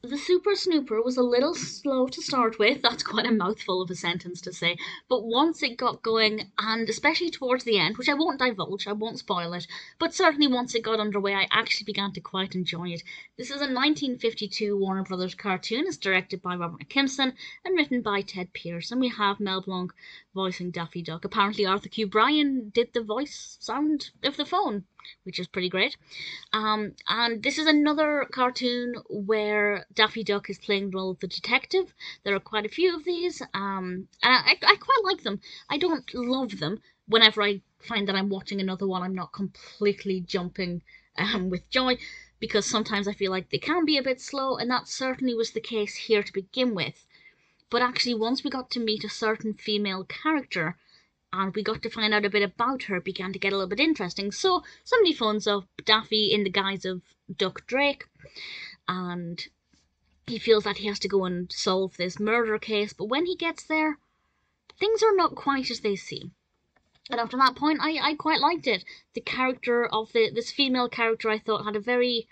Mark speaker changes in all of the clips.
Speaker 1: The Super Snooper was a little slow to start with. That's quite a mouthful of a sentence to say. But once it got going, and especially towards the end, which I won't divulge, I won't spoil it, but certainly once it got underway, I actually began to quite enjoy it. This is a 1952 Warner Brothers cartoon. It's directed by Robert McKimson and written by Ted Pierce. And we have Mel Blanc voicing Daffy Duck. Apparently, Arthur Q. Bryan did the voice sound of the phone, which is pretty great. And this is another cartoon where Daffy Duck is playing the role of the detective. There are quite a few of these, and I quite like them. I don't love them. Whenever I find that I'm watching another one, I'm not completely jumping with joy because sometimes I feel like they can be a bit slow, and that certainly was the case here to begin with. But actually, once we got to meet a certain female character, and we got to find out a bit about her, it began to get a little bit interesting. So somebody phones up Daffy in the guise of Duck Drake, and he feels that he has to go and solve this murder case. But when he gets there, things are not quite as they seem. And after that point, I quite liked it. The character of this female character, I thought, had a very,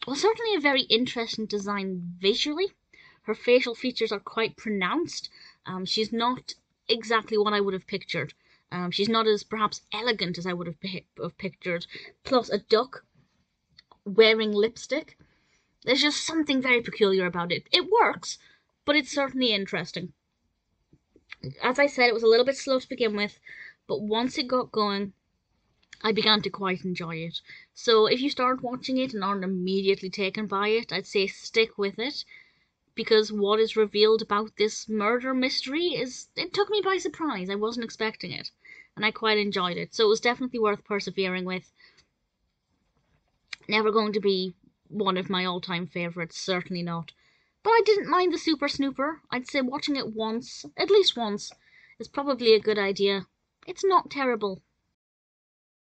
Speaker 1: well, certainly a very interesting design visually. Her facial features are quite pronounced. She's not exactly what I would have pictured. She's not as perhaps elegant as I would have pictured. Plus, a duck wearing lipstick. There's just something very peculiar about it. It works, but it's certainly interesting. As I said, it was a little bit slow to begin with, but once it got going, I began to quite enjoy it. So if you start watching it and aren't immediately taken by it, I'd say stick with it because what is revealed about this murder mystery it took me by surprise. I wasn't expecting it, and I quite enjoyed it. So it was definitely worth persevering with. Never going to be one of my all-time favorites, certainly not. But I didn't mind the Super Snooper. I'd say watching it once, at least once, is probably a good idea. It's not terrible.